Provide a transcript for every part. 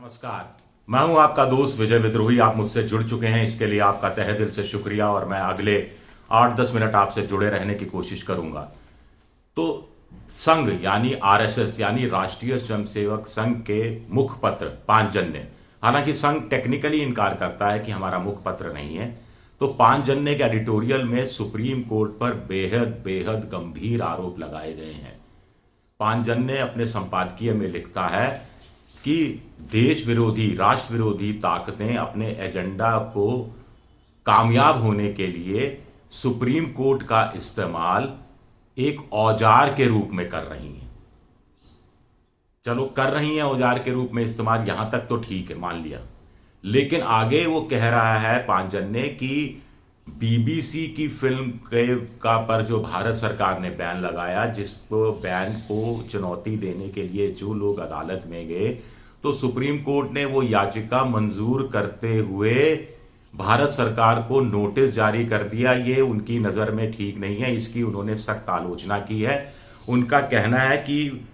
नमस्कार। मैं हूं आपका दोस्त विजय विद्रोही। आप मुझसे जुड़ चुके हैं, इसके लिए आपका तहे दिल से शुक्रिया और मैं अगले 8-10 मिनट आपसे जुड़े रहने की कोशिश करूंगा। तो संघ यानी आरएसएस यानी राष्ट्रीय स्वयंसेवक संघ के मुखपत्र पांचजन्य, हालांकि संघ टेक्निकली इनकार करता है कि हमारा मुखपत्र नहीं है, तो पांचजन्य के एडिटोरियल में सुप्रीम कोर्ट पर बेहद बेहद गंभीर आरोप लगाए गए हैं। पांचजन्य अपने संपादकीय में लिखता है कि देश विरोधी राष्ट्र विरोधी ताकतें अपने एजेंडा को कामयाब होने के लिए सुप्रीम कोर्ट का इस्तेमाल एक औजार के रूप में कर रही हैं। चलो, कर रही हैं औजार के रूप में इस्तेमाल, यहां तक तो ठीक है, मान लिया। लेकिन आगे वो कह रहा है पांचजन्य कि बीबीसी की फिल्म का पर जो भारत सरकार ने बैन लगाया, जिसको बैन को चुनौती देने के लिए जो लोग अदालत में गए, तो सुप्रीम कोर्ट ने वो याचिका मंजूर करते हुए भारत सरकार को नोटिस जारी कर दिया। ये उनकी नज़र में ठीक नहीं है, इसकी उन्होंने सख्त आलोचना की है। उनका कहना है कि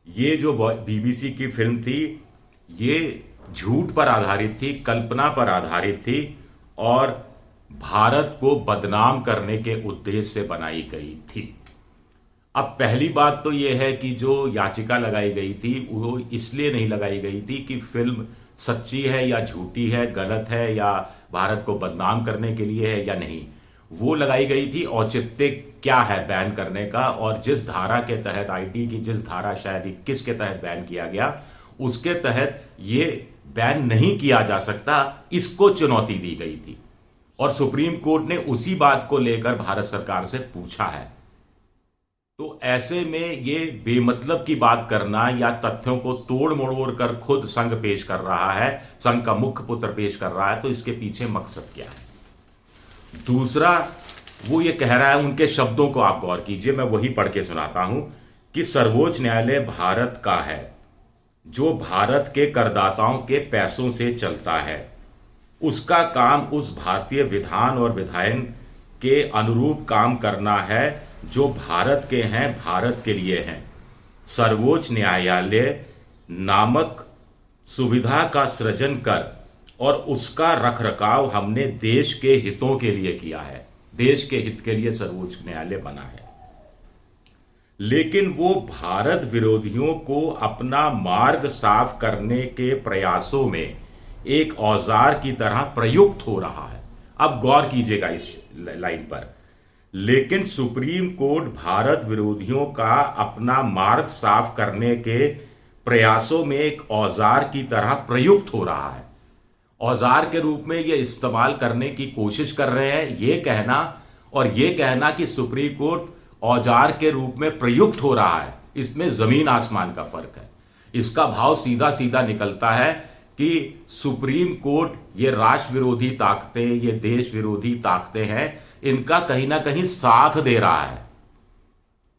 ये जो बीबीसी की फिल्म थी, ये झूठ पर आधारित थी, कल्पना पर आधारित थी और भारत को बदनाम करने के उद्देश्य से बनाई गई थी। अब पहली बात तो यह है कि जो याचिका लगाई गई थी वो इसलिए नहीं लगाई गई थी कि फिल्म सच्ची है या झूठी है, गलत है या भारत को बदनाम करने के लिए है या नहीं। वो लगाई गई थी औचित्य क्या है बैन करने का, और जिस धारा के तहत आईटी की जिस धारा शायद 21 के तहत बैन किया गया, उसके तहत ये बैन नहीं किया जा सकता, इसको चुनौती दी गई थी। और सुप्रीम कोर्ट ने उसी बात को लेकर भारत सरकार से पूछा है। तो ऐसे में ये बेमतलब की बात करना या तथ्यों को तोड़ मरोड़ कर खुद संघ पेश कर रहा है, संघ का मुख्य पुत्र पेश कर रहा है, तो इसके पीछे मकसद क्या है। दूसरा, वो ये कह रहा है, उनके शब्दों को आप गौर कीजिए, मैं वही पढ़ के सुनाता हूं कि सर्वोच्च न्यायालय भारत का है, जो भारत के करदाताओं के पैसों से चलता है। उसका काम उस भारतीय विधान और विधायन के अनुरूप काम करना है जो भारत के हैं, भारत के लिए हैं। सर्वोच्च न्यायालय नामक सुविधा का सृजन कर और उसका रखरखाव हमने देश के हितों के लिए किया है। देश के हित के लिए सर्वोच्च न्यायालय बना है, लेकिन वो भारत विरोधियों को अपना मार्ग साफ करने के प्रयासों में एक औजार की तरह प्रयुक्त हो रहा है। अब गौर कीजिएगा इस लाइन पर। लेकिन सुप्रीम कोर्ट भारत विरोधियों का अपना मार्ग साफ करने के प्रयासों में एक औजार की तरह प्रयुक्त हो रहा है। औजार के रूप में ये इस्तेमाल करने की कोशिश कर रहे हैं, ये कहना और ये कहना कि सुप्रीम कोर्ट औजार के रूप में प्रयुक्त हो रहा है, इसमें जमीन आसमान का फर्क है। इसका भाव सीधा सीधा निकलता है कि सुप्रीम कोर्ट ये राष्ट्र विरोधी ताकतें, ये देश विरोधी ताकतें हैं, इनका कहीं ना कहीं साथ दे रहा है,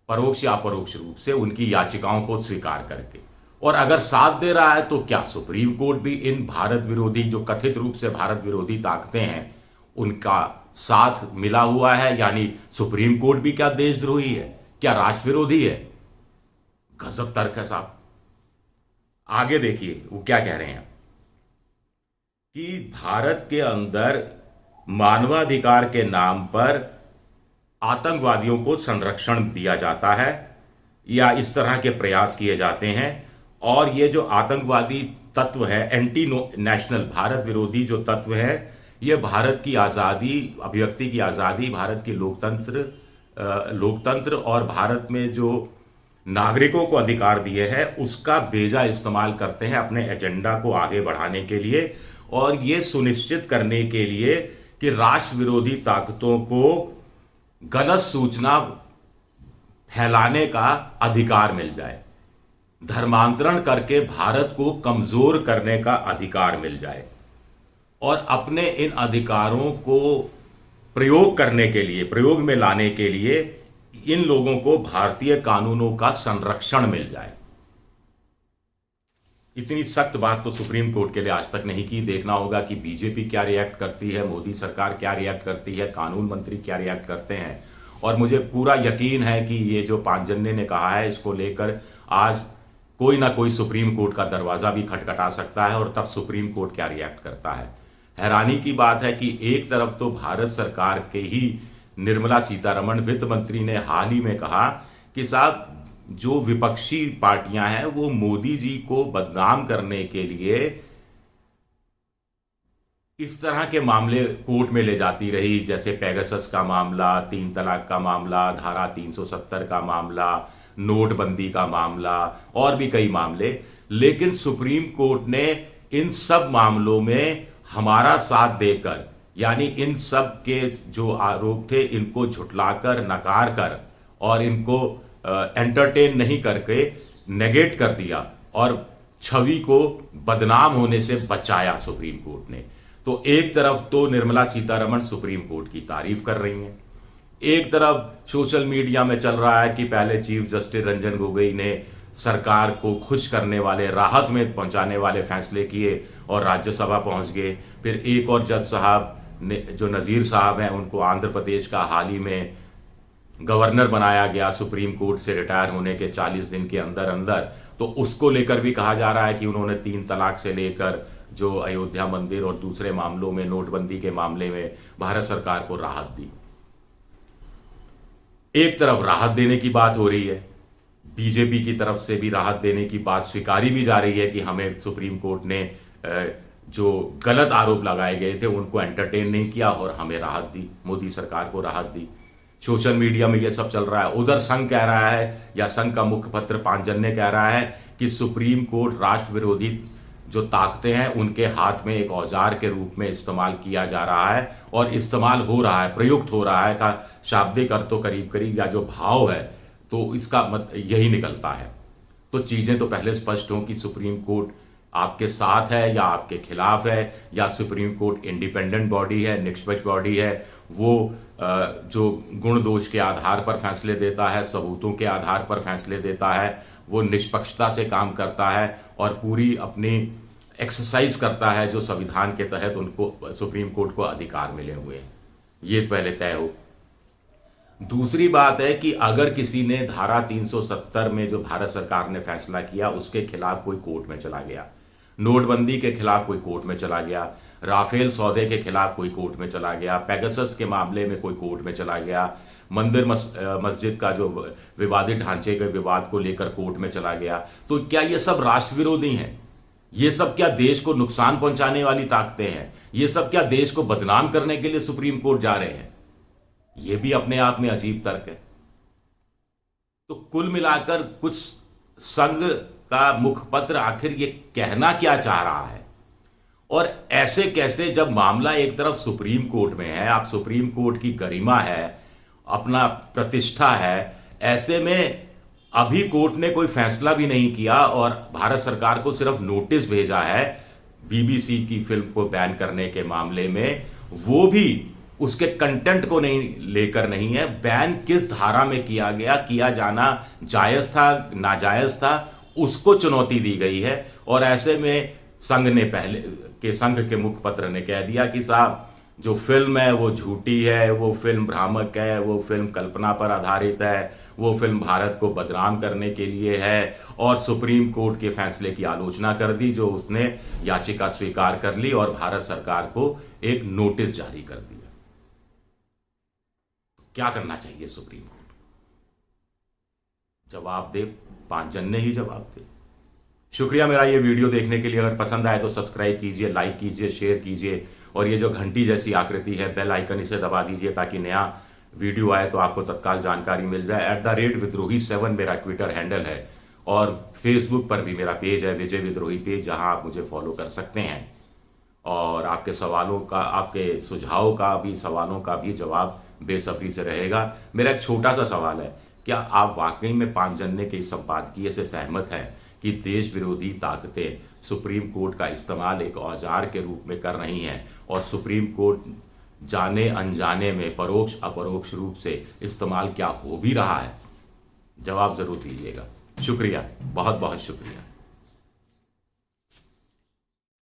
परोक्ष या अपरोक्ष रूप से उनकी याचिकाओं को स्वीकार करके। और अगर साथ दे रहा है तो क्या सुप्रीम कोर्ट भी इन भारत विरोधी, जो कथित रूप से भारत विरोधी ताकतें हैं, उनका साथ मिला हुआ है? यानी सुप्रीम कोर्ट भी क्या देशद्रोही है, क्या राष्ट्र विरोधी है? गजब तर्क है साहब। आगे देखिए वो क्या कह रहे हैं कि भारत के अंदर मानवाधिकार के नाम पर आतंकवादियों को संरक्षण दिया जाता है या इस तरह के प्रयास किए जाते हैं, और ये जो आतंकवादी तत्व है, एंटी नेशनल भारत विरोधी जो तत्व है, ये भारत की आज़ादी, अभिव्यक्ति की आज़ादी, भारत की लोकतंत्र और भारत में जो नागरिकों को अधिकार दिए हैं, उसका बेजा इस्तेमाल करते हैं अपने एजेंडा को आगे बढ़ाने के लिए, और ये सुनिश्चित करने के लिए कि राष्ट्र विरोधी ताकतों को गलत सूचना फैलाने का अधिकार मिल जाए, धर्मांतरण करके भारत को कमजोर करने का अधिकार मिल जाए, और अपने इन अधिकारों को प्रयोग करने के लिए, प्रयोग में लाने के लिए इन लोगों को भारतीय कानूनों का संरक्षण मिल जाए। इतनी सख्त बात तो सुप्रीम कोर्ट के लिए आज तक नहीं की। देखना होगा कि बीजेपी क्या रिएक्ट करती है, मोदी सरकार क्या रिएक्ट करती है, कानून मंत्री क्या रिएक्ट करते हैं। और मुझे पूरा यकीन है कि ये जो पांचजन्य ने कहा है, इसको लेकर आज कोई ना कोई सुप्रीम कोर्ट का दरवाजा भी खटखटा सकता है और तब सुप्रीम कोर्ट क्या रिएक्ट करता है। हैरानी की बात है कि एक तरफ तो भारत सरकार के ही निर्मला सीतारमण वित्त मंत्री ने हाल ही में कहा कि साहब जो विपक्षी पार्टियां हैं वो मोदी जी को बदनाम करने के लिए इस तरह के मामले कोर्ट में ले जाती रही, जैसे पेगासस का मामला, 3 तलाक का मामला, धारा 370 का मामला, नोटबंदी का मामला और भी कई मामले। लेकिन सुप्रीम कोर्ट ने इन सब मामलों में हमारा साथ देकर, यानी इन सब के जो आरोप थे इनको झुठलाकर, नकार कर और इनको एंटरटेन नहीं करके नेगेट कर दिया और छवि को बदनाम होने से बचाया सुप्रीम कोर्ट ने। तो एक तरफ तो निर्मला सीतारमण सुप्रीम कोर्ट की तारीफ कर रही हैं, एक तरफ सोशल मीडिया में चल रहा है कि पहले चीफ जस्टिस रंजन गोगोई ने सरकार को खुश करने वाले, राहत में पहुंचाने वाले फैसले किए और राज्यसभा पहुंच गए। फिर एक और जज साहब ने, जो नज़ीर साहब हैं, उनको आंध्र प्रदेश का हाल ही में गवर्नर बनाया गया सुप्रीम कोर्ट से रिटायर होने के 40 दिन के अंदर अंदर। तो उसको लेकर भी कहा जा रहा है कि उन्होंने 3 तलाक से लेकर जो अयोध्या मंदिर और दूसरे मामलों में, नोटबंदी के मामले में भारत सरकार को राहत दी। एक तरफ राहत देने की बात हो रही है, बीजेपी की तरफ से भी राहत देने की बात स्वीकारी भी जा रही है कि हमें सुप्रीम कोर्ट ने जो गलत आरोप लगाए गए थे उनको एंटरटेन नहीं किया और हमें राहत दी, मोदी सरकार को राहत दी। सोशल मीडिया में यह सब चल रहा है। उधर संघ कह रहा है, या संघ का मुखपत्र पांचजन्य कह रहा है कि सुप्रीम कोर्ट राष्ट्र विरोधी जो ताकतें हैं उनके हाथ में एक औजार के रूप में इस्तेमाल किया जा रहा है और इस्तेमाल हो रहा है, प्रयुक्त हो रहा है का शाब्दिक अर्थ तो करीब करीब, या जो भाव है तो इसका यही निकलता है। तो चीजें तो पहले स्पष्ट हों कि सुप्रीम कोर्ट आपके साथ है या आपके खिलाफ है, या सुप्रीम कोर्ट इंडिपेंडेंट बॉडी है, निष्पक्ष बॉडी है, वो जो गुण दोष के आधार पर फैसले देता है, सबूतों के आधार पर फैसले देता है, वो निष्पक्षता से काम करता है और पूरी अपनी एक्सरसाइज करता है जो संविधान के तहत उनको, सुप्रीम कोर्ट को अधिकार मिले हुए हैं। ये पहले तय हो। दूसरी बात है कि अगर किसी ने धारा 370 में जो भारत सरकार ने फैसला किया उसके खिलाफ कोई कोर्ट में चला गया, नोटबंदी के खिलाफ कोई कोर्ट में चला गया, राफेल सौदे के खिलाफ कोई कोर्ट में चला गया, पेगासस के मामले में कोई कोर्ट में चला गया, मंदिर मस्जिद का जो विवादित ढांचे के विवाद को लेकर कोर्ट में चला गया, तो क्या ये सब राष्ट्र विरोधी हैं? ये सब क्या देश को नुकसान पहुंचाने वाली ताकतें हैं? ये सब क्या देश को बदनाम करने के लिए सुप्रीम कोर्ट जा रहे हैं? ये भी अपने आप में अजीब तर्क है। तो कुल मिलाकर कुछ संघ का मुखपत्र आखिर ये कहना क्या चाह रहा है? और ऐसे कैसे, जब मामला एक तरफ सुप्रीम कोर्ट में है, आप सुप्रीम कोर्ट की गरिमा है, अपना प्रतिष्ठा है, ऐसे में अभी कोर्ट ने कोई फैसला भी नहीं किया और भारत सरकार को सिर्फ नोटिस भेजा है बीबीसी की फिल्म को बैन करने के मामले में, वो भी उसके कंटेंट को नहीं लेकर नहीं है, बैन किस धारा में किया गया, किया जाना जायज था नाजायज था, उसको चुनौती दी गई है। और ऐसे में संघ के मुखपत्र ने कह दिया कि साहब जो फिल्म है वो झूठी है, वो फिल्म भ्रामक है, वो फिल्म कल्पना पर आधारित है, वो फिल्म भारत को बदनाम करने के लिए है, और सुप्रीम कोर्ट के फैसले की आलोचना कर दी जो उसने याचिका स्वीकार कर ली और भारत सरकार को एक नोटिस जारी कर दिया। क्या करना चाहिए सुप्रीम कोर्ट? जवाब दे, पांचजन्य ही जवाब दे। शुक्रिया मेरा ये वीडियो देखने के लिए। अगर पसंद आए तो सब्सक्राइब कीजिए, लाइक कीजिए, शेयर कीजिए, और ये जो घंटी जैसी आकृति है बेल आइकन, इसे दबा दीजिए ताकि नया वीडियो आए तो आपको तत्काल जानकारी मिल जाए। @विद्रोही7 मेरा ट्विटर हैंडल है और फेसबुक पर भी मेरा पेज है विजय विद्रोही पेज, जहां आप मुझे फॉलो कर सकते हैं। और आपके सवालों का, आपके सुझावों का भी, सवालों का भी जवाब बेसब्री से रहेगा। मेरा एक छोटा सा सवाल है, क्या आप वाकई में पांचजन्य के इस संपादकीय से सहमत हैं कि देश विरोधी ताकतें सुप्रीम कोर्ट का इस्तेमाल एक औजार के रूप में कर रही हैं और सुप्रीम कोर्ट जाने अनजाने में परोक्ष अपरोक्ष रूप से इस्तेमाल क्या हो भी रहा है? जवाब जरूर दीजिएगा। शुक्रिया, बहुत बहुत शुक्रिया।